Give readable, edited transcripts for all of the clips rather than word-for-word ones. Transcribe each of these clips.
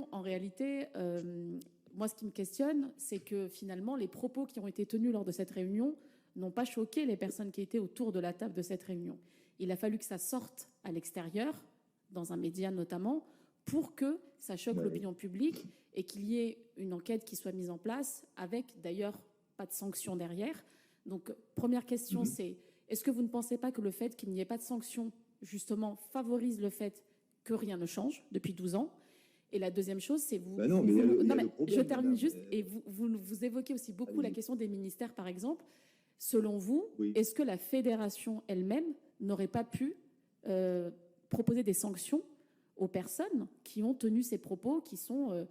question, en réalité, moi, ce qui me questionne, c'est que finalement, les propos qui ont été tenus lors de cette réunion n'ont pas choqué les personnes qui étaient autour de la table de cette réunion. Il a fallu que ça sorte à l'extérieur, dans un média notamment, pour que ça choque l'opinion publique et qu'il y ait une enquête qui soit mise en place, avec d'ailleurs pas de sanctions derrière. Donc, première question, c'est est-ce que vous ne pensez pas que le fait qu'il n'y ait pas de sanctions, justement, favorise le fait que rien ne change depuis 12 ans? Et la deuxième chose, c'est vous... non, mais je termine juste, et vous évoquez aussi beaucoup la question des ministères, par exemple. Selon vous, est-ce que la fédération elle-même n'aurait pas pu proposer des sanctions aux personnes qui ont tenu ces propos qui sont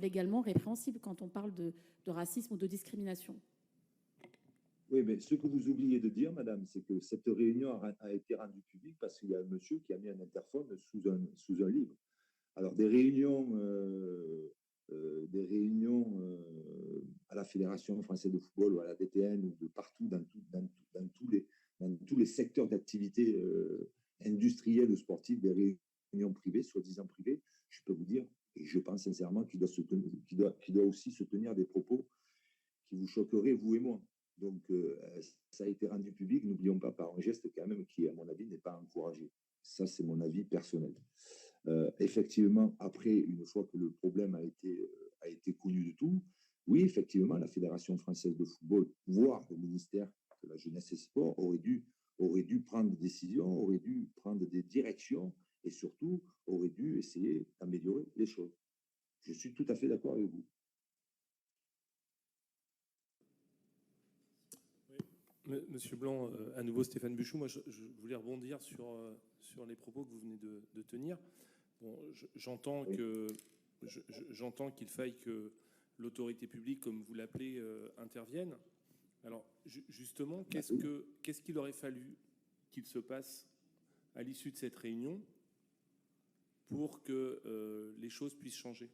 légalement répréhensibles quand on parle de racisme ou de discrimination? Oui, mais ce que vous oubliez de dire, madame, c'est que cette réunion a été rendue publique parce qu'il y a un monsieur qui a mis un interphone sous un livre. Alors, des réunions à la Fédération française de football ou à la DTN ou de partout dans tous les secteurs d'activité industrielle ou sportive, des réunions privées, soi-disant privées, je peux vous dire, et je pense sincèrement qu'il doit aussi se tenir des propos qui vous choqueraient, vous et moi. Donc, ça a été rendu public, n'oublions pas, par un geste quand même qui, à mon avis, n'est pas encouragé. Ça, c'est mon avis personnel. Effectivement, après, une fois que le problème a été connu de tout, oui, effectivement, la Fédération française de football, voire le ministère de la Jeunesse et Sport, aurait dû prendre des décisions, aurait dû prendre des directions et surtout aurait dû essayer d'améliorer les choses. Je suis tout à fait d'accord avec vous. Monsieur Blanc, à nouveau Stéphane Buchou, moi je voulais rebondir sur les propos que vous venez de tenir. Bon, j'entends qu'il faille que l'autorité publique, comme vous l'appelez, intervienne. Alors justement, qu'est-ce qu'il aurait fallu qu'il se passe à l'issue de cette réunion pour que les choses puissent changer?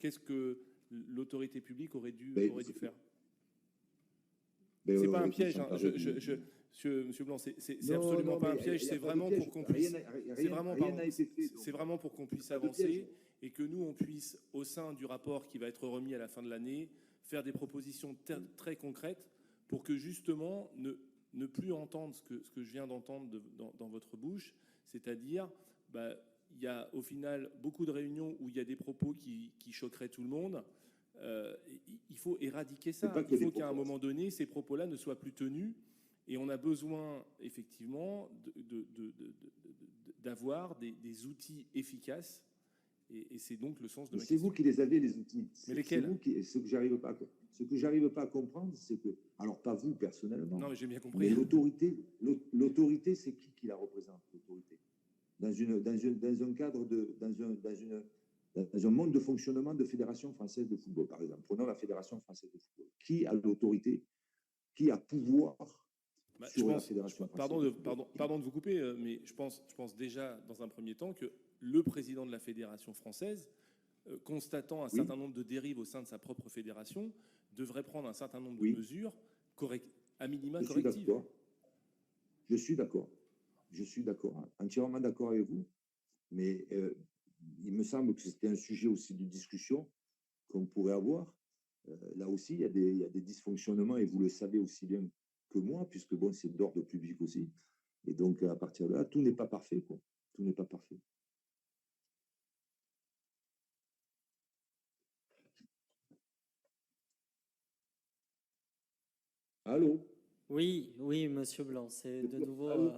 Qu'est-ce que l'autorité publique aurait dû faire? C'est pas un piège, hein. Monsieur Blanc, c'est absolument pas un piège. C'est vraiment pour qu'on puisse. C'est vraiment pour qu'on puisse avancer et que nous on puisse, au sein du rapport qui va être remis à la fin de l'année, faire des propositions très concrètes pour que justement ne plus entendre ce que je viens d'entendre dans votre bouche, c'est-à-dire il y a au final beaucoup de réunions où il y a des propos qui choqueraient tout le monde. Il faut éradiquer ça. Il faut qu'à un moment donné, ces propos-là ne soient plus tenus. Et on a besoin, effectivement, d'avoir des outils efficaces. Et c'est donc le sens de ma question. C'est vous qui les avez, les outils. Mais lesquels? Ce que j'arrive pas à comprendre, c'est que... Alors, pas vous, personnellement. Non, mais j'ai bien compris. Mais l'autorité, c'est qui la représente, l'autorité? Dans un cadre dans un monde de fonctionnement de Fédération française de football, par exemple. Prenons la Fédération française de football. Qui a l'autorité? Qui a pouvoir sur la Fédération française de football? Pardon de vous couper, mais je pense déjà, dans un premier temps, que le président de la Fédération française, constatant un certain nombre de dérives au sein de sa propre fédération, devrait prendre un certain nombre de mesures à minima correctives. Je suis d'accord. Entièrement d'accord avec vous. Mais... il me semble que c'était un sujet aussi de discussion qu'on pourrait avoir. Là aussi, il y a des dysfonctionnements, et vous le savez aussi bien que moi, puisque bon, c'est d'ordre public aussi. Et donc, à partir de là, tout n'est pas parfait, quoi. Tout n'est pas parfait. Allô? Oui, Monsieur Blanc, c'est de nouveau...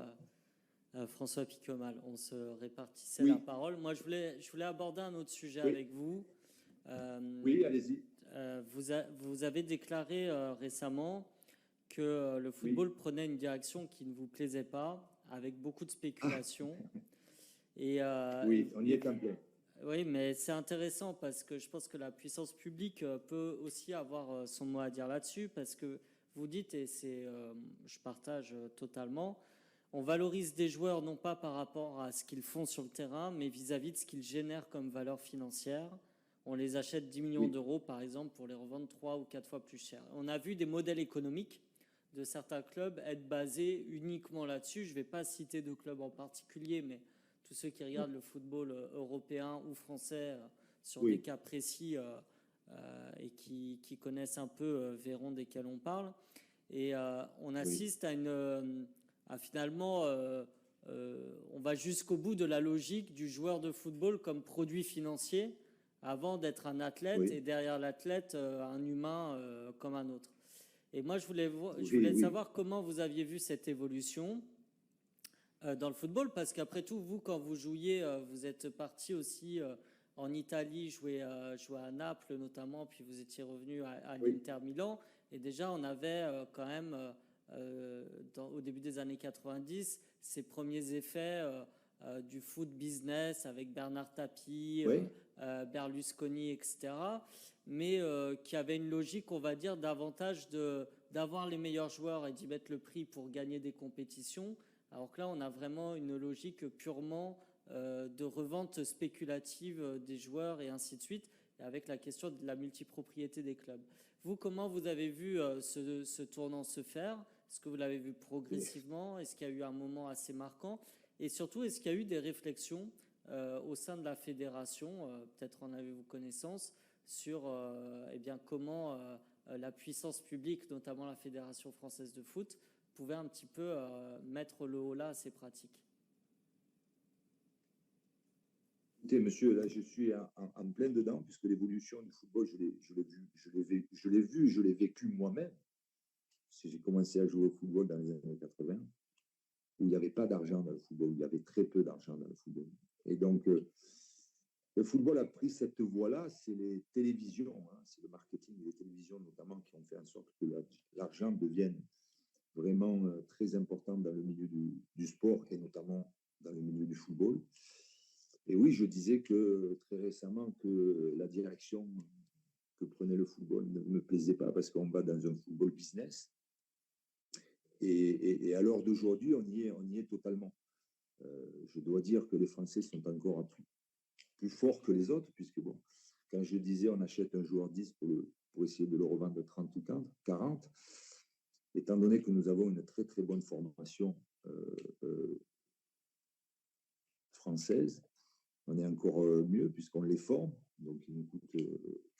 François Piquemal, on se répartissait la parole. Moi, je voulais aborder un autre sujet avec vous. Oui, allez-y. Vous avez déclaré récemment que le football prenait une direction qui ne vous plaisait pas, avec beaucoup de spéculation. Oui, on y est un peu. Oui, mais c'est intéressant parce que je pense que la puissance publique peut aussi avoir son mot à dire là-dessus, parce que vous dites, et je partage totalement, on valorise des joueurs non pas par rapport à ce qu'ils font sur le terrain, mais vis-à-vis de ce qu'ils génèrent comme valeur financière. On les achète 10 millions d'euros, par exemple, pour les revendre 3 ou 4 fois plus cher. On a vu des modèles économiques de certains clubs être basés uniquement là-dessus. Je ne vais pas citer de clubs en particulier, mais tous ceux qui regardent le football européen ou français sur des cas précis et qui connaissent un peu verront desquels on parle. Et on assiste à finalement, on va jusqu'au bout de la logique du joueur de football comme produit financier avant d'être un athlète et derrière l'athlète, un humain comme un autre. Et moi, je voulais savoir comment vous aviez vu cette évolution dans le football, parce qu'après tout, vous, quand vous jouiez, vous êtes parti aussi en Italie, jouer à Naples notamment, puis vous étiez revenu à l'Inter Milan. Et déjà, on avait quand même, au début des années 90, ces premiers effets du foot business avec Bernard Tapie, Berlusconi, etc. Mais qui avait une logique, on va dire, davantage d'avoir les meilleurs joueurs et d'y mettre le prix pour gagner des compétitions. Alors que là, on a vraiment une logique purement de revente spéculative des joueurs et ainsi de suite, et avec la question de la multipropriété des clubs. Vous, comment vous avez vu ce tournant se faire? Est-ce que vous l'avez vu progressivement? Est-ce qu'il y a eu un moment assez marquant? Et surtout, est-ce qu'il y a eu des réflexions au sein de la fédération, peut-être en avez-vous connaissance, sur comment la puissance publique, notamment la Fédération française de foot, pouvait un petit peu mettre le holà à ces pratiques? Écoutez, monsieur, là, je suis en plein dedans, puisque l'évolution du football, je l'ai vécu moi-même. J'ai commencé à jouer au football dans les années 80, où il n'y avait pas d'argent dans le football, il y avait très peu d'argent dans le football. Et donc, le football a pris cette voie-là, c'est les télévisions, c'est le marketing des télévisions notamment qui ont fait en sorte que l'argent devienne vraiment très important dans le milieu du sport et notamment dans le milieu du football. Et oui, je disais que très récemment que la direction que prenait le football ne me plaisait pas parce qu'on va dans un football business. Et à l'heure d'aujourd'hui, on y est totalement. Je dois dire que les Français sont encore plus forts que les autres, puisque bon, quand je disais on achète un joueur 10 pour essayer de le revendre 30 ou 40, étant donné que nous avons une très très bonne formation française, on est encore mieux puisqu'on les forme, donc ils nous coûtent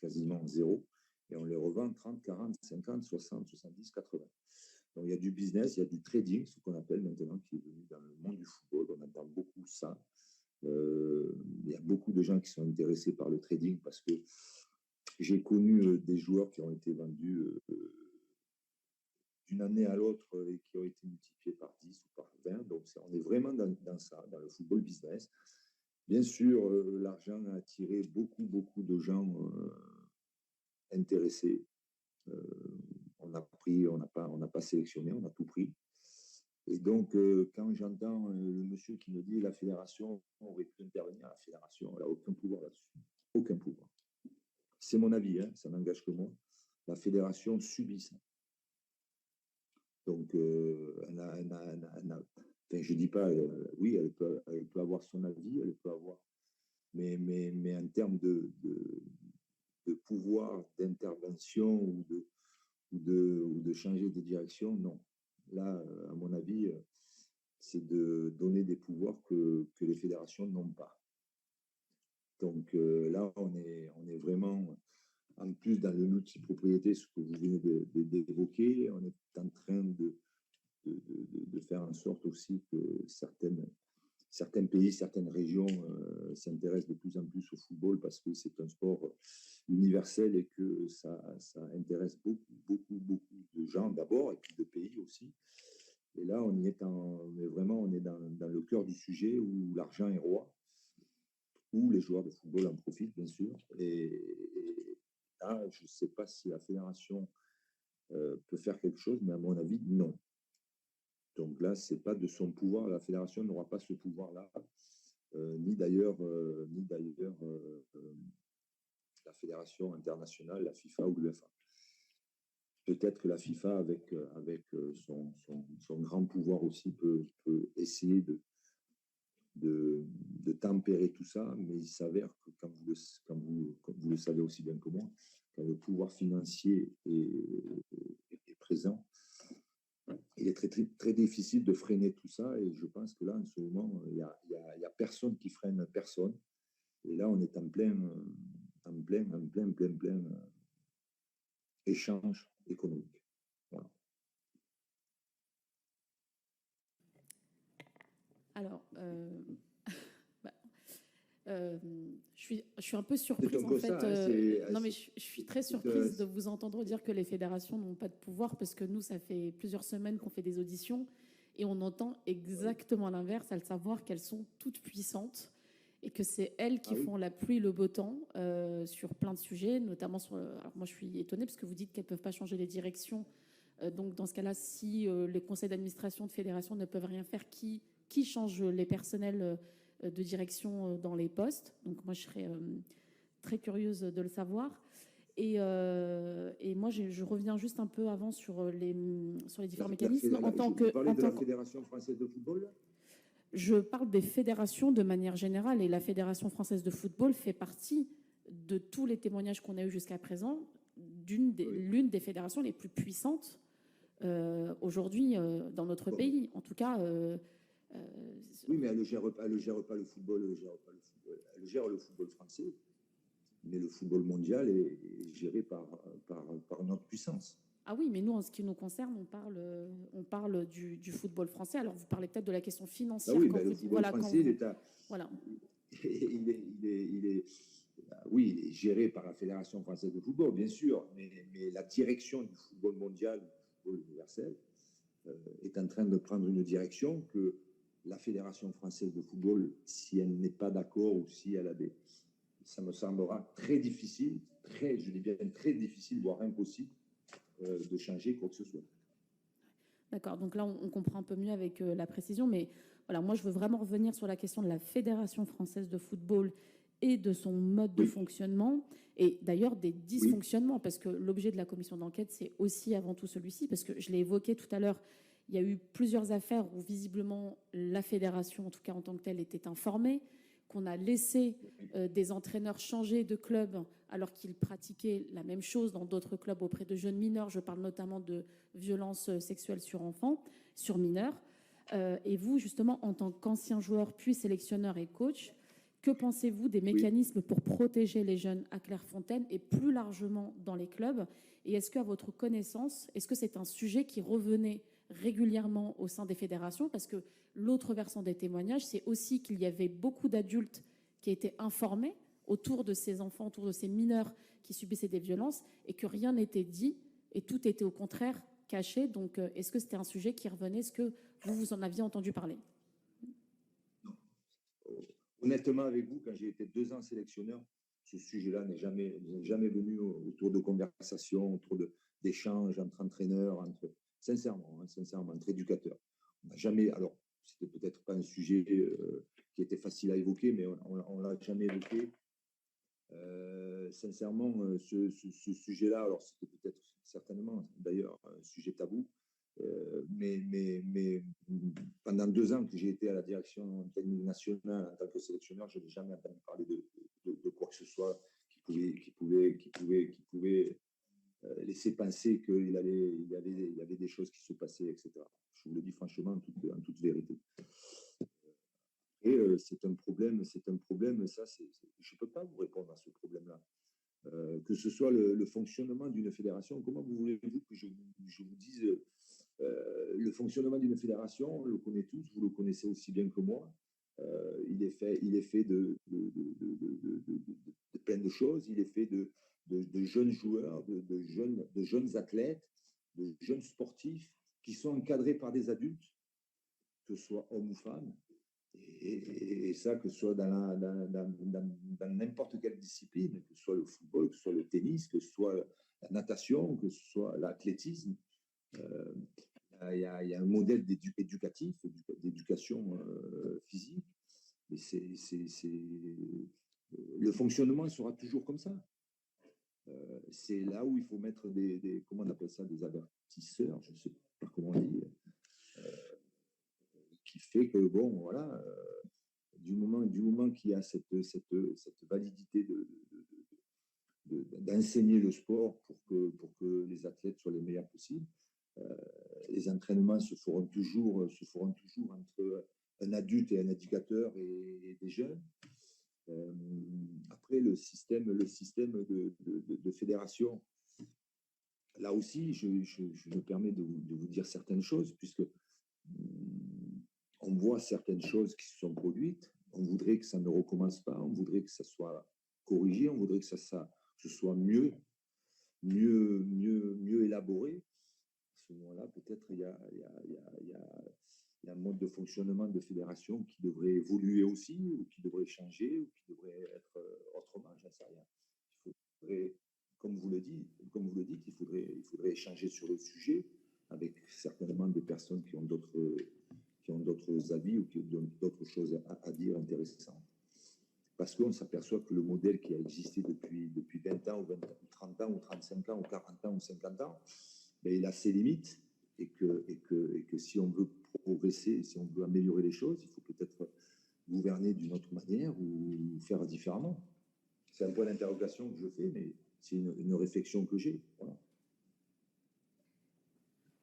quasiment zéro, et on les revend 30, 40, 50, 60, 70, 80. Donc il y a du business, il y a du trading, ce qu'on appelle maintenant, qui est venu dans le monde du football. On entend beaucoup ça. Il y a beaucoup de gens qui sont intéressés par le trading parce que j'ai connu des joueurs qui ont été vendus d'une année à l'autre et qui ont été multipliés par 10 ou par 20. Donc on est vraiment dans ça, dans le football business. Bien sûr, l'argent a attiré beaucoup de gens intéressés. On n'a pas sélectionné, on a tout pris. Et donc, quand j'entends le monsieur qui me dit la fédération aurait pu intervenir, la fédération n'a aucun pouvoir là-dessus. Aucun pouvoir. C'est mon avis, ça n'engage que moi. La fédération subit ça. Donc, je ne dis pas, oui, elle peut avoir son avis, elle peut avoir. Mais en termes de pouvoir d'intervention ou de changer de direction, non. Là, à mon avis, c'est de donner des pouvoirs que les fédérations n'ont pas. Donc là, on est vraiment, en plus dans le multipropriété, ce que vous venez d'évoquer, on est en train de faire en sorte aussi que certains pays, certaines régions s'intéressent de plus en plus au football parce que c'est un sport universel et que ça intéresse beaucoup de gens d'abord et puis de pays aussi. Et là, on est dans le cœur du sujet où l'argent est roi, où les joueurs de football en profitent, bien sûr. Et là, je ne sais pas si la fédération peut faire quelque chose, mais à mon avis, non. Donc là, ce n'est pas de son pouvoir. La fédération n'aura pas ce pouvoir-là, ni d'ailleurs la fédération internationale, la FIFA ou l'UEFA. Peut-être que la FIFA, avec son grand pouvoir aussi, peut essayer de tempérer tout ça, mais il s'avère que, comme vous le savez aussi bien que moi, quand le pouvoir financier est présent, il est très, très, très difficile de freiner tout ça, et je pense que là, en ce moment, il y a personne qui freine personne. Et là, on est en plein en plein échange économique. Voilà. Alors, je suis un peu surprise en fait. Non, mais je suis très surprise de vous entendre dire que les fédérations n'ont pas de pouvoir, parce que nous, ça fait plusieurs semaines qu'on fait des auditions et on entend exactement l'inverse, à le savoir qu'elles sont toutes puissantes et que c'est elles qui font la pluie, le beau temps sur plein de sujets, notamment sur. Alors moi, je suis étonnée parce que vous dites qu'elles ne peuvent pas changer les directions. Donc dans ce cas-là, si les conseils d'administration de fédération ne peuvent rien faire, qui change les personnels de direction dans les postes? Donc moi, je serais très curieuse de le savoir. Et moi, je reviens juste un peu avant sur les différents mécanismes. Vous parlez de la Fédération française de football? Je parle des fédérations de manière générale, et la Fédération française de football fait partie de tous les témoignages qu'on a eus jusqu'à présent, l'une des fédérations les plus puissantes aujourd'hui dans notre pays. En tout cas... oui, mais elle ne gère pas le football. Elle gère le football français, mais le football mondial est géré par notre puissance. Ah oui, mais nous, en ce qui nous concerne, on parle du football français. Alors, vous parlez peut-être de la question financière. Ah oui, le football français, il est géré par la Fédération française de football, bien sûr, mais la direction du football mondial, du football universel, est en train de prendre une direction que la Fédération française de football, si elle n'est pas d'accord ou si elle a ça me semblera très difficile, je dis bien très difficile, voire impossible, de changer quoi que ce soit. D'accord, donc là on comprend un peu mieux avec la précision, mais voilà, moi je veux vraiment revenir sur la question de la Fédération française de football et de son mode de fonctionnement, et d'ailleurs des dysfonctionnements, parce que l'objet de la commission d'enquête, c'est aussi avant tout celui-ci, parce que je l'ai évoqué tout à l'heure, il y a eu plusieurs affaires où visiblement la fédération, en tout cas en tant que telle, était informée, qu'on a laissé des entraîneurs changer de club alors qu'ils pratiquaient la même chose dans d'autres clubs auprès de jeunes mineurs. Je parle notamment de violences sexuelles sur enfants, sur mineurs. Et vous, justement, en tant qu'ancien joueur, puis sélectionneur et coach, que pensez-vous des mécanismes pour protéger les jeunes à Clairefontaine et plus largement dans les clubs? Et est-ce qu'à votre connaissance, est-ce que c'est un sujet qui revenait régulièrement au sein des fédérations? Parce que l'autre versant des témoignages, c'est aussi qu'il y avait beaucoup d'adultes qui étaient informés autour de ces enfants, autour de ces mineurs qui subissaient des violences, et que rien n'était dit et tout était au contraire caché. Donc, est-ce que c'était un sujet qui revenait? Est-ce que vous en aviez entendu parler? Non. Honnêtement, avec vous, quand j'ai été 2 ans sélectionneur, ce sujet-là n'est jamais venu autour de conversations, autour d'échanges entre entraîneurs, sincèrement, entre éducateurs. On n'a jamais, alors, c'était peut-être pas un sujet qui était facile à évoquer, mais on l'a jamais évoqué. Sincèrement, ce sujet-là, alors c'était peut-être certainement d'ailleurs un sujet tabou, mais pendant 2 ans que j'ai été à la direction technique nationale en tant que sélectionneur, je n'ai jamais entendu parler de quoi que ce soit qui pouvait laisser penser qu'il y avait des choses qui se passaient, etc. Je vous le dis franchement en toute vérité. Et c'est un problème, ça, je ne peux pas vous répondre à ce problème-là. Que ce soit le fonctionnement d'une fédération, comment voulez-vous que je vous dise le fonctionnement d'une fédération, on le connaît tous, vous le connaissez aussi bien que moi. Il est fait de plein de choses, il est fait de jeunes joueurs, de jeunes athlètes, de jeunes sportifs qui sont encadrés par des adultes, que ce soit hommes ou femmes. Et ça, que ce soit dans n'importe quelle discipline, que ce soit le football, que ce soit le tennis, que ce soit la natation, que ce soit l'athlétisme, il y a un modèle éducatif, d'éducation physique. Et le fonctionnement sera toujours comme ça. C'est là où il faut mettre comment on appelle ça, des avertisseurs, je ne sais pas comment on dit, qui fait que, bon, voilà, du moment qu'il y a cette validité d'enseigner le sport pour que les athlètes soient les meilleurs possibles, les entraînements se feront toujours entre un adulte et un éducateur et des jeunes. Après, le système de fédération, là aussi, je me permets de vous dire certaines choses, puisque on voit certaines choses qui se sont produites. On voudrait que ça ne recommence pas, on voudrait que ça soit corrigé, on voudrait que ce soit mieux élaboré. À ce moment-là, peut-être il y a un mode de fonctionnement de fédération qui devrait évoluer aussi, ou qui devrait changer, ou qui devrait être autrement, j'en sais rien. Il faudrait, comme vous le dites, il faudrait échanger sur le sujet avec certainement des personnes qui ont d'autres avis ou qui ont d'autres choses à dire intéressantes. Parce qu'on s'aperçoit que le modèle qui a existé depuis 20 ans, ou 30 ans, ou 35 ans, ou 40 ans, ou 50 ans, ben, il a ses limites, et que si on veut progresser, si on veut améliorer les choses, il faut peut-être gouverner d'une autre manière ou faire différemment. C'est un point d'interrogation que je fais, mais c'est une réflexion que j'ai. Voilà.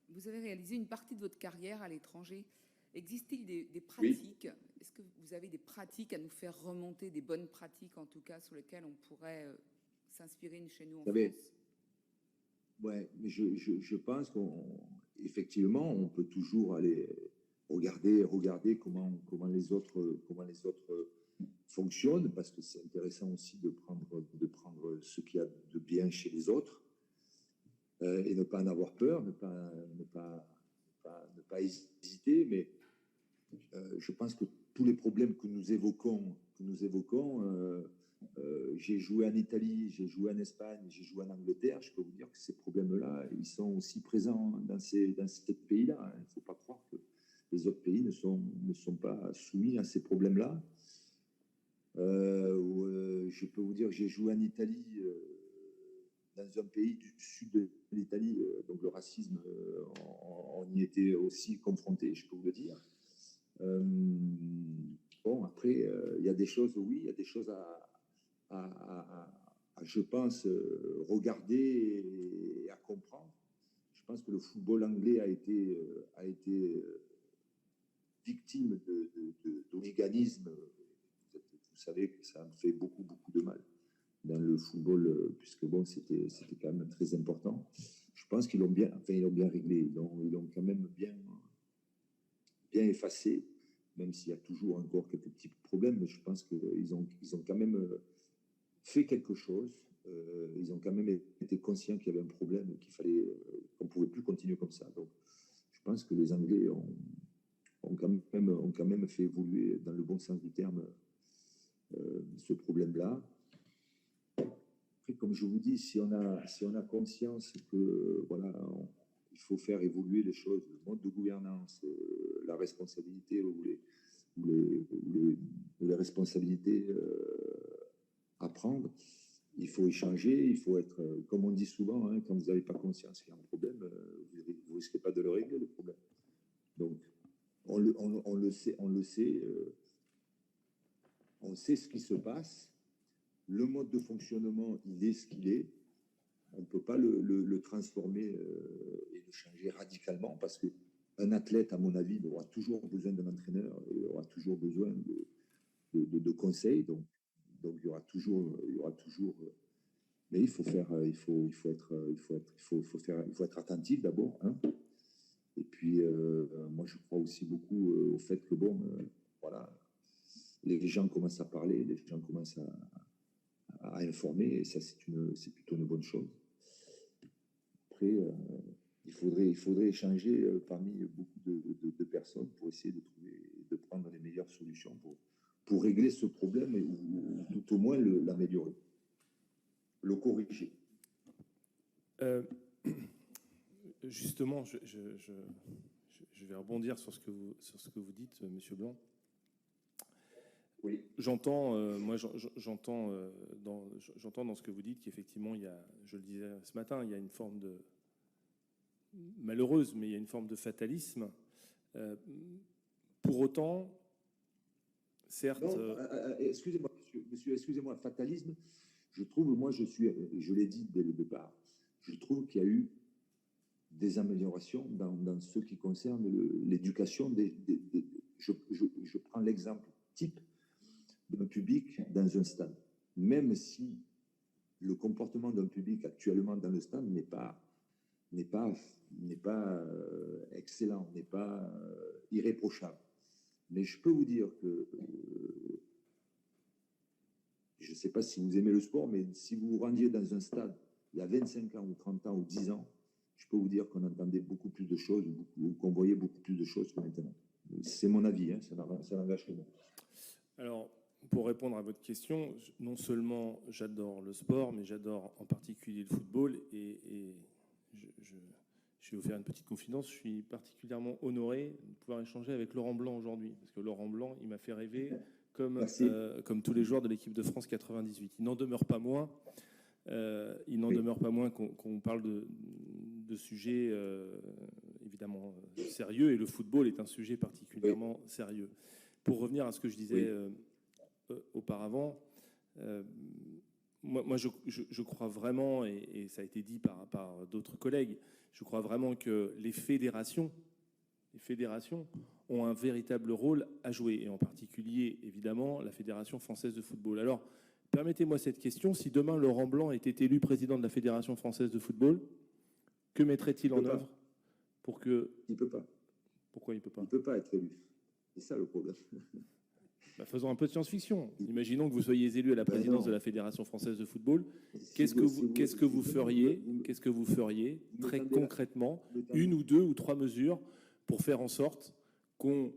Vous avez réalisé une partie de votre carrière à l'étranger. Existe-t-il des pratiques? Oui. Est-ce que vous avez des pratiques à nous faire remonter, des bonnes pratiques en tout cas, sur lesquelles on pourrait s'inspirer chez nous en France? Ouais, mais je pense qu'effectivement, on peut toujours aller regarder comment les autres fonctionnent, parce que c'est intéressant aussi de prendre ce qu'il y a de bien chez les autres, et ne pas en avoir peur, ne pas hésiter. Mais je pense que tous les problèmes que nous évoquons, j'ai joué en Italie, j'ai joué en Espagne, j'ai joué en Angleterre. Je peux vous dire que ces problèmes-là, ils sont aussi présents dans ces pays-là. Il ne faut pas croire que les autres pays ne sont pas soumis à ces problèmes-là. Je peux vous dire que j'ai joué en Italie, dans un pays du sud de l'Italie, donc le racisme, on y était aussi confronté, je peux vous le dire. Bon, après, il y a des choses, oui, il y a des choses à je pense, regarder et à comprendre. Je pense que le football anglais a été victime d'hooliganisme. Vous savez que ça me fait beaucoup de mal dans le football, puisque bon, c'était quand même très important. Je pense qu'ils l'ont bien réglé. Ils l'ont quand même bien effacé, même s'il y a toujours encore quelques petits problèmes, mais je pense qu'ils ont quand même fait quelque chose. Ils ont quand même été conscients qu'il y avait un problème et qu'on ne pouvait plus continuer comme ça. Donc, je pense que les Anglais ont quand même fait évoluer dans le bon sens du terme ce problème-là. Après, comme je vous dis, si on a conscience que voilà, il faut faire évoluer les choses, le mode de gouvernance, la responsabilité ou les responsabilités à prendre, il faut échanger, il faut être, comme on dit souvent, hein, quand vous n'avez pas conscience qu'il y a un problème, vous ne risquez pas de le régler, le problème. Donc, on le sait, on sait ce qui se passe. Le mode de fonctionnement, il est ce qu'il est. On ne peut pas le transformer et le changer radicalement, parce qu'un athlète, à mon avis, aura toujours besoin d'un entraîneur, il aura toujours besoin de conseils. Donc il y aura toujours. Mais il faut être attentif d'abord, hein. Et puis moi je crois aussi beaucoup au fait que bon, voilà, les gens commencent à parler, les gens commencent à informer, et ça c'est plutôt une bonne chose. Après, il faudrait échanger parmi beaucoup de personnes pour essayer de prendre les meilleures solutions pour régler ce problème, ou tout au moins l'améliorer, le corriger. Justement, je vais rebondir sur ce que vous dites, Monsieur Blanc. Oui. J'entends dans ce que vous dites qu'effectivement, je le disais ce matin, il y a une forme de malheureuse, mais il y a une forme de fatalisme. Pour autant, certes. Non, excusez-moi, monsieur, excusez-moi, fatalisme. Je trouve, je l'ai dit dès le départ, je trouve qu'il y a eu des améliorations dans ce qui concerne l'éducation je prends l'exemple type d'un public dans un stade. Même si le comportement d'un public actuellement dans le stade n'est pas excellent, n'est pas irréprochable. Mais je peux vous dire que je ne sais pas si vous aimez le sport, mais si vous vous rendiez dans un stade il y a 25 ans ou 30 ans ou 10 ans, je peux vous dire qu'on entendait beaucoup plus de choses ou qu'on voyait beaucoup plus de choses que maintenant. C'est mon avis, hein, ça n'engage que moi. Alors, pour répondre à votre question, non seulement j'adore le sport, mais j'adore en particulier le football. Et je vais vous faire une petite confidence. Je suis particulièrement honoré de pouvoir échanger avec Laurent Blanc aujourd'hui. Parce que Laurent Blanc, il m'a fait rêver comme tous les joueurs de l'équipe de France 98. Il n'en demeure pas moins, qu'on parle de sujets évidemment sérieux. Et le football est un sujet particulièrement sérieux. Pour revenir à ce que je disais auparavant, moi je crois vraiment, et ça a été dit par d'autres collègues, je crois vraiment que les fédérations ont un véritable rôle à jouer, et en particulier, évidemment, la Fédération française de football. Alors, permettez-moi cette question. Si demain Laurent Blanc était élu président de la Fédération française de football, que mettrait-il en œuvre pour que... Il ne peut pas. Pourquoi il ne peut pas? Il ne peut pas être élu. C'est ça le problème. Faisons un peu de science-fiction. Imaginons que vous soyez élu à la présidence de la Fédération française de football. Qu'est-ce que vous feriez très concrètement, une ou deux ou trois mesures pour faire en sorte qu'on,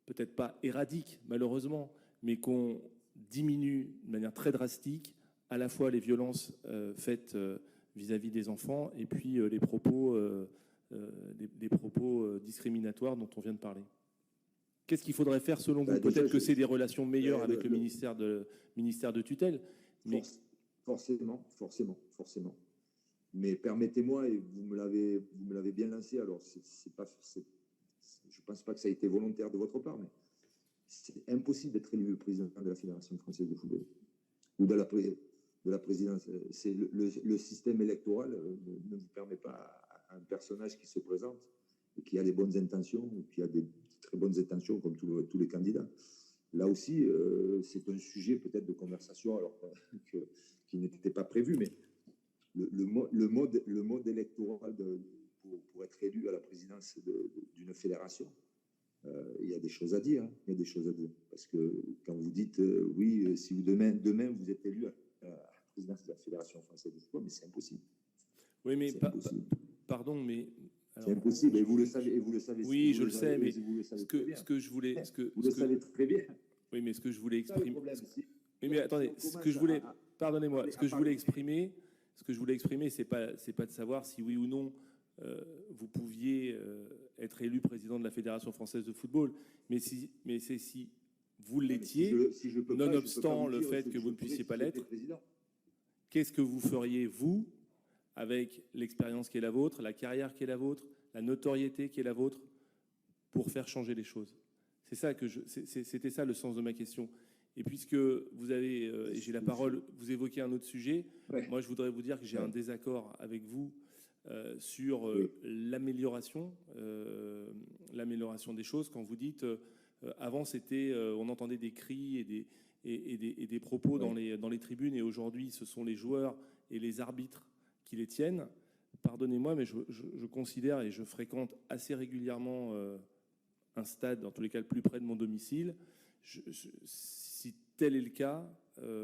peut-être pas éradique malheureusement, mais qu'on diminue de manière très drastique à la fois les violences faites vis-à-vis des enfants et puis les propos discriminatoires dont on vient de parler? Qu'est-ce qu'il faudrait faire selon vous? Peut-être que c'est des relations meilleures avec le ministère de tutelle. Mais... Forcément. Mais permettez-moi, et vous me l'avez bien lancé, alors je ne pense pas que ça a été volontaire de votre part, mais c'est impossible d'être élu président de la Fédération française de football ou de la présidence. C'est le système électoral ne vous permet pas à un personnage qui se présente et qui a des bonnes intentions, ou qui a des très bonnes intentions comme tous les candidats. Là aussi, c'est un sujet peut-être de conversation alors qui n'était pas prévu, mais le mode électoral pour être élu à la présidence d'une fédération, il y a des choses à dire. Parce que quand vous dites, si demain vous êtes élu à la présidence de la Fédération française de football, mais c'est impossible. Oui, mais pardon, mais... Alors, c'est impossible, et vous le savez. Oui, je le sais, mais ce que je voulais... Vous le savez très bien. Oui, mais ce que je voulais exprimer... Oui, mais attendez, pardonnez-moi, ce que je voulais exprimer, c'est pas de savoir si oui ou non vous pouviez être élu président de la Fédération française de football, mais c'est si vous l'étiez, nonobstant le fait que vous ne puissiez pas l'être, qu'est-ce que vous feriez, vous, avec l'expérience qui est la vôtre, la carrière qui est la vôtre, la notoriété qui est la vôtre, pour faire changer les choses? C'était ça le sens de ma question. Et puisque vous avez, et j'ai la parole, vous évoquez un autre sujet, moi je voudrais vous dire que j'ai un désaccord avec vous sur l'amélioration des choses. Quand vous dites, avant c'était, on entendait des cris et des propos dans les tribunes, et aujourd'hui ce sont les joueurs et les arbitres qui les tiennent. Pardonnez-moi, mais je considère, et je fréquente assez régulièrement un stade, en tous les cas le plus près de mon domicile. Si tel est le cas,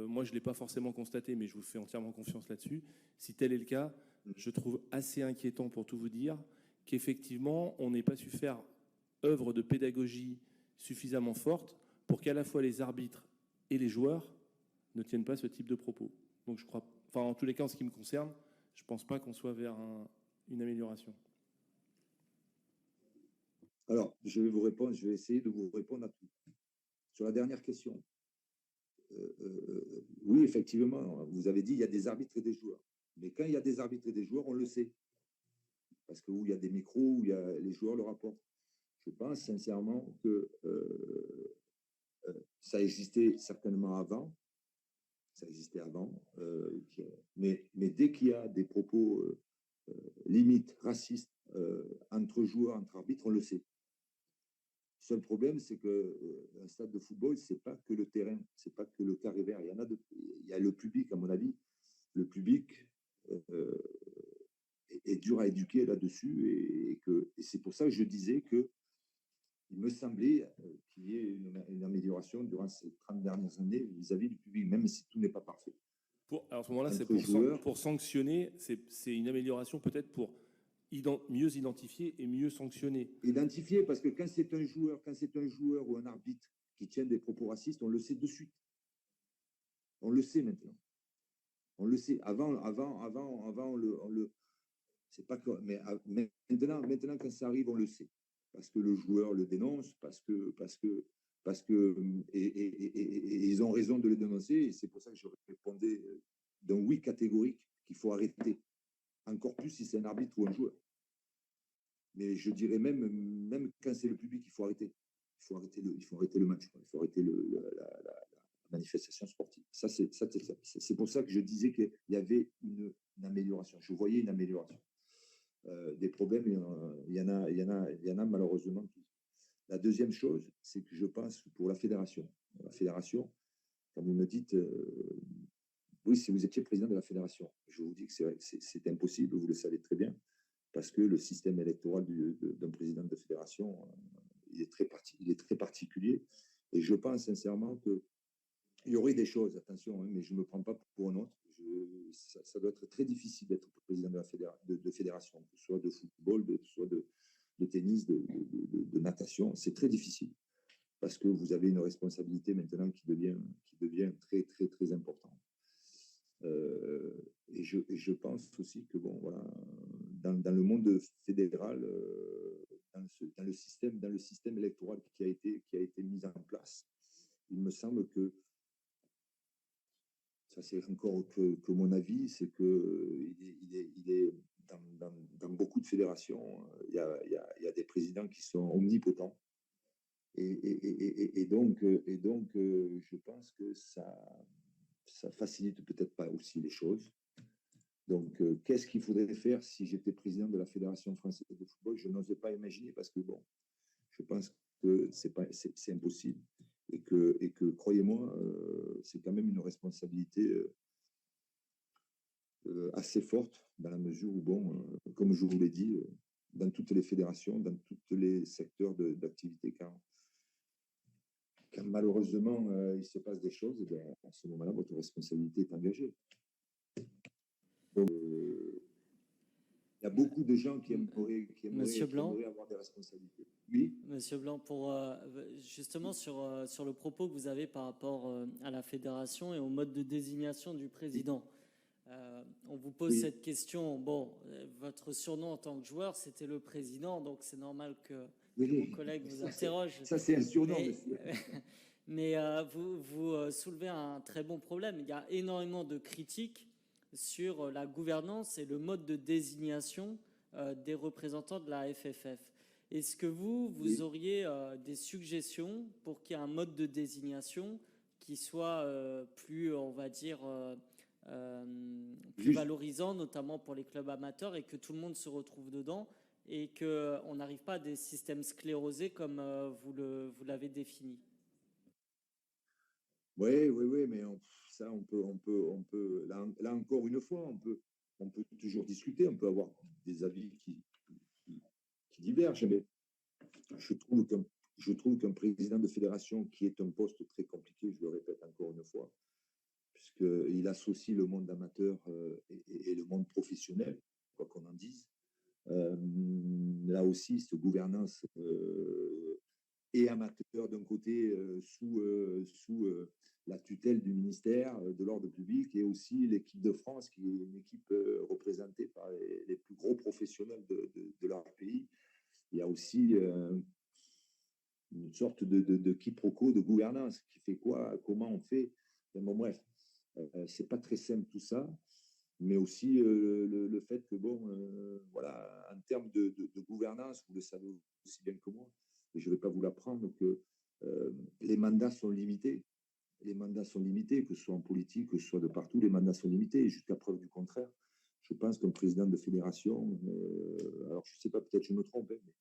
moi je ne l'ai pas forcément constaté, mais je vous fais entièrement confiance là-dessus. Si tel est le cas, je trouve assez inquiétant, pour tout vous dire, qu'effectivement on n'ait pas su faire œuvre de pédagogie suffisamment forte pour qu'à la fois les arbitres et les joueurs ne tiennent pas ce type de propos. Donc je crois, en tous les cas en ce qui me concerne, je ne pense pas qu'on soit vers une amélioration. Alors, je vais essayer de vous répondre à tout. Sur la dernière question, oui, effectivement, vous avez dit il y a des arbitres et des joueurs. Mais quand il y a des arbitres et des joueurs, on le sait. Parce que où il y a des micros, où les joueurs le rapportent. Je pense sincèrement que ça existait certainement avant. Mais dès qu'il y a des propos limites racistes entre joueurs, entre arbitres, on le sait. seul problème, c'est qu'un stade de football, ce n'est pas que le terrain, ce n'est pas que le carré vert. Il y a le public, à mon avis. Le public est dur à éduquer là-dessus. Et c'est pour ça que je disais qu'il me semblait qu'il y ait une amélioration durant ces 30 dernières années vis-à-vis du public, même si tout n'est pas parfait. Alors à ce moment-là, c'est pour sanctionner, c'est une amélioration peut-être pour mieux identifier et mieux sanctionner. Identifier, parce que quand c'est un joueur ou un arbitre qui tient des propos racistes, on le sait de suite. On le sait maintenant. On le sait. Avant, on le c'est pas que, mais maintenant, quand ça arrive, on le sait. Parce que le joueur le dénonce, parce que ils ont raison de le dénoncer. Et c'est pour ça que je répondais d'un oui catégorique qu'il faut arrêter. Encore plus si c'est un arbitre ou un joueur. Mais je dirais même quand c'est le public, il faut arrêter. Il faut arrêter le match. Il faut arrêter la manifestation sportive. C'est pour ça que je disais qu'il y avait une amélioration. Je voyais une amélioration. Des problèmes, il y en a malheureusement. La deuxième chose, c'est que je pense pour la fédération. La fédération, quand vous me dites, oui, si vous étiez président de la fédération, je vous dis que c'est impossible, vous le savez très bien, parce que le système électoral d'un président de fédération, il est très particulier. Et je pense sincèrement qu'il y aurait des choses, attention, mais je ne me prends pas pour un autre. Ça doit être très difficile d'être président de fédération, que ce soit de football, que ce soit de tennis, de natation. C'est très difficile parce que vous avez une responsabilité maintenant qui devient très, très, très importante. Et je pense aussi que, bon, voilà, dans le monde fédéral, dans le système électoral qui a été mis en place, il me semble que ça, c'est encore que mon avis, c'est qu'il est dans beaucoup de fédérations, il y a des présidents qui sont omnipotents. Et donc, je pense que ça facilite peut-être pas aussi les choses. Donc, qu'est-ce qu'il faudrait faire si j'étais président de la Fédération française de football? Je n'osais pas imaginer parce que, bon, je pense que c'est impossible. Et que croyez-moi, c'est quand même une responsabilité assez forte dans la mesure où, bon, comme je vous l'ai dit, dans toutes les fédérations, dans tous les secteurs d'activité, quand malheureusement il se passe des choses, et bien, à ce moment-là, votre responsabilité est engagée. Donc, il y a beaucoup de gens qui aimeraient avoir des responsabilités. Oui. Monsieur Blanc, pour justement sur le propos que vous avez par rapport à la fédération et au mode de désignation du président. On vous pose cette question. Bon, votre surnom en tant que joueur, c'était le président, donc c'est normal que vos collègues vous interrogent. Ça, c'est un surnom. Mais vous soulevez un très bon problème. Il y a énormément de critiques sur la gouvernance et le mode de désignation des représentants de la FFF. Est-ce que vous auriez des suggestions pour qu'il y ait un mode de désignation qui soit plus, on va dire, plus valorisant, notamment pour les clubs amateurs, et que tout le monde se retrouve dedans et qu'on n'arrive pas à des systèmes sclérosés comme vous l'avez défini? Oui, mais ça, on peut là encore une fois, on peut toujours discuter, on peut avoir des avis qui divergent, mais je trouve qu'un président de fédération, qui est un poste très compliqué, je le répète encore une fois, puisqu'il associe le monde amateur et le monde professionnel, quoi qu'on en dise. Là aussi, cette gouvernance et amateur d'un côté sous la tutelle du ministère de l'ordre public, et aussi l'équipe de France, qui est une équipe représentée par les plus gros professionnels de leur pays. Il y a aussi une sorte de quiproquo de gouvernance qui fait quoi, comment on fait. Bon, bref, c'est pas très simple tout ça, mais aussi le fait que, bon, voilà, en termes de gouvernance, vous le savez aussi bien que moi, et je ne vais pas vous l'apprendre, que les mandats sont limités. Les mandats sont limités, que ce soit en politique, que ce soit de partout, les mandats sont limités, et jusqu'à preuve du contraire. Je pense qu'un président de fédération, alors je ne sais pas, peut-être je me trompe, mais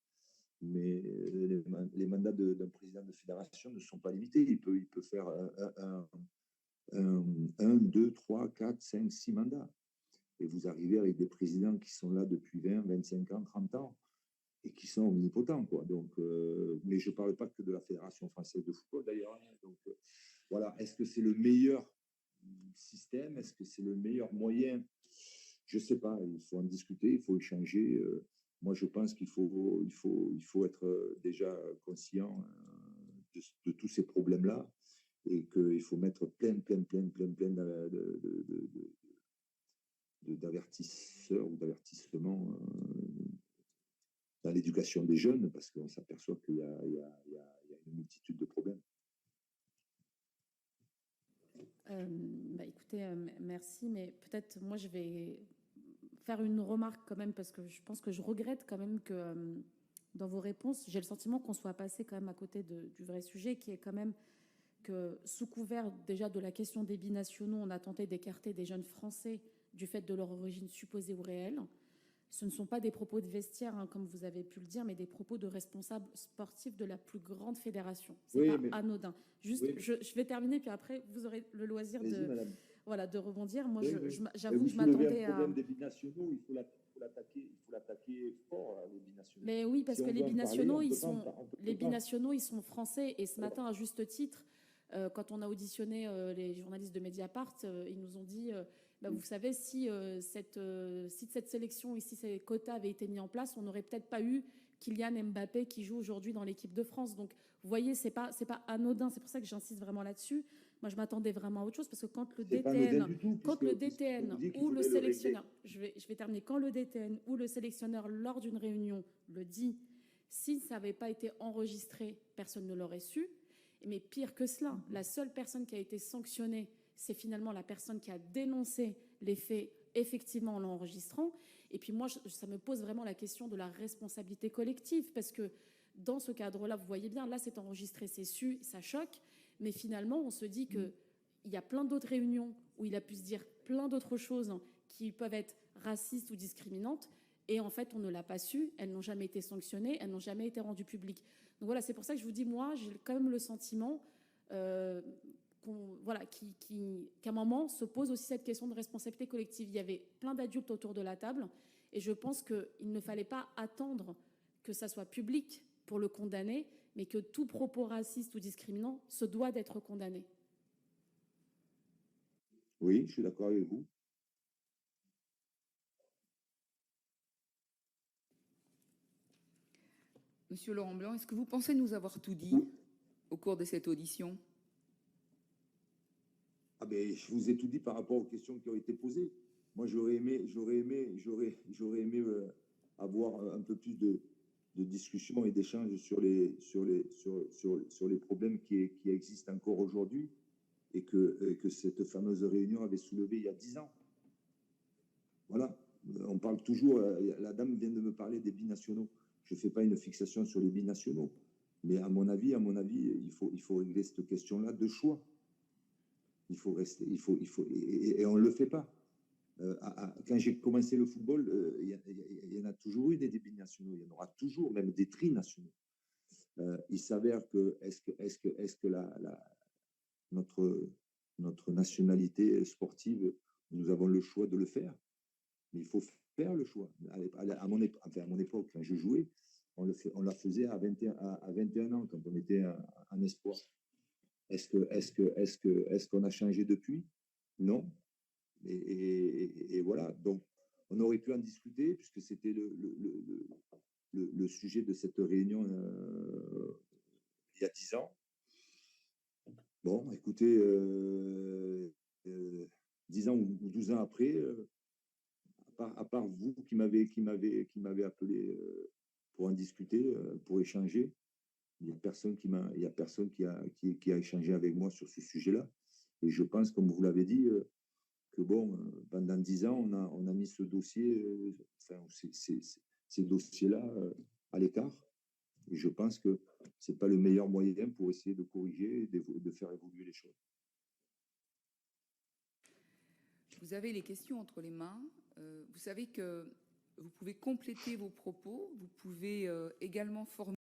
Mais les mandats d'un président de fédération ne sont pas limités. Il peut faire 2, 3, 4, 5, 6 mandats. Et vous arrivez avec des présidents qui sont là depuis 20, 25 ans, 30 ans, et qui sont omnipotents, quoi. Donc, mais je ne parle pas que de la Fédération française de football, d'ailleurs. Donc, voilà. Est-ce que c'est le meilleur système? Est-ce que c'est le meilleur moyen? Je ne sais pas. Il faut en discuter, il faut échanger. Moi, je pense qu'il faut être déjà conscient de tous ces problèmes-là et qu'il faut mettre plein d'avertisseurs ou d'avertissements dans l'éducation des jeunes, parce qu'on s'aperçoit qu'il y a une multitude de problèmes. Écoutez, merci, mais peut-être moi je vais faire une remarque quand même, parce que je pense que je regrette quand même que dans vos réponses, j'ai le sentiment qu'on soit passé quand même à côté du vrai sujet, qui est quand même que sous couvert déjà de la question des binationaux, on a tenté d'écarter des jeunes Français du fait de leur origine supposée ou réelle. Ce ne sont pas des propos de vestiaire, hein, comme vous avez pu le dire, mais des propos de responsables sportifs de la plus grande fédération. C'est pas anodin. Juste, je vais terminer, puis après, vous aurez le loisir de rebondir. Moi, j'avoue que je m'attendais à... Le problème des binationaux, il faut l'attaquer fort, les binationaux. Mais oui, parce que les binationaux, ils sont français. Et ce matin, à juste titre, quand on a auditionné les journalistes de Mediapart, ils nous ont dit... vous savez, si cette sélection, si ces quotas avaient été mis en place, on n'aurait peut-être pas eu Kylian Mbappé qui joue aujourd'hui dans l'équipe de France. Donc, vous voyez, c'est pas anodin. C'est pour ça que j'insiste vraiment là-dessus. Moi, je m'attendais vraiment à autre chose, parce que quand le DTN ou le sélectionneur, je vais terminer, quand le DTN ou le sélectionneur, lors d'une réunion, le dit, si ça n'avait pas été enregistré, personne ne l'aurait su. Mais pire que cela, la seule personne qui a été sanctionnée, c'est finalement la personne qui a dénoncé les faits, effectivement, en l'enregistrant. Et puis moi, ça me pose vraiment la question de la responsabilité collective, parce que dans ce cadre-là, vous voyez bien, là, c'est enregistré, c'est su, ça choque, mais finalement, on se dit qu'il y a plein d'autres réunions où il a pu se dire plein d'autres choses qui peuvent être racistes ou discriminantes, et en fait, on ne l'a pas su, elles n'ont jamais été sanctionnées, elles n'ont jamais été rendues publiques. Donc voilà, c'est pour ça que je vous dis, moi, j'ai quand même le sentiment... qu'à un moment se pose aussi cette question de responsabilité collective. Il y avait plein d'adultes autour de la table, et je pense qu'il ne fallait pas attendre que ça soit public pour le condamner, mais que tout propos raciste ou discriminant se doit d'être condamné. Oui, je suis d'accord avec vous. Monsieur Laurent Blanc, est-ce que vous pensez nous avoir tout dit au cours de cette audition? Je vous ai tout dit par rapport aux questions qui ont été posées. Moi, j'aurais aimé avoir un peu plus de discussion et d'échanges sur les problèmes qui existent encore aujourd'hui, et que cette fameuse réunion avait soulevé il y a 10 ans. Voilà. On parle toujours, la dame vient de me parler des binationaux. Je ne fais pas une fixation sur les binationaux, mais à mon avis, il faut régler cette question-là de choix. Il faut rester, et on ne le fait pas. Quand j'ai commencé le football, il y en a toujours eu des binationaux, il y en aura toujours, même des trinationaux. Il s'avère que est-ce que notre nationalité sportive, nous avons le choix de le faire, mais il faut faire le choix. À mon époque, quand je jouais, on la faisait à 21 ans, quand on était en espoir. Est-ce qu'on a changé depuis? Non. Et voilà. Donc, on aurait pu en discuter, puisque c'était le sujet de cette réunion il y a 10 ans. Bon, écoutez, 10 ans ou 12 ans après, à part vous qui m'avez appelé pour en discuter, pour échanger, il n'y a personne qui a échangé avec moi sur ce sujet-là. Et je pense, comme vous l'avez dit, que pendant 10 ans, on a mis ce dossier, ces dossiers-là à l'écart. Et je pense que ce n'est pas le meilleur moyen pour essayer de corriger et de faire évoluer les choses. Vous avez les questions entre les mains. Vous savez que vous pouvez compléter vos propos, vous pouvez également formuler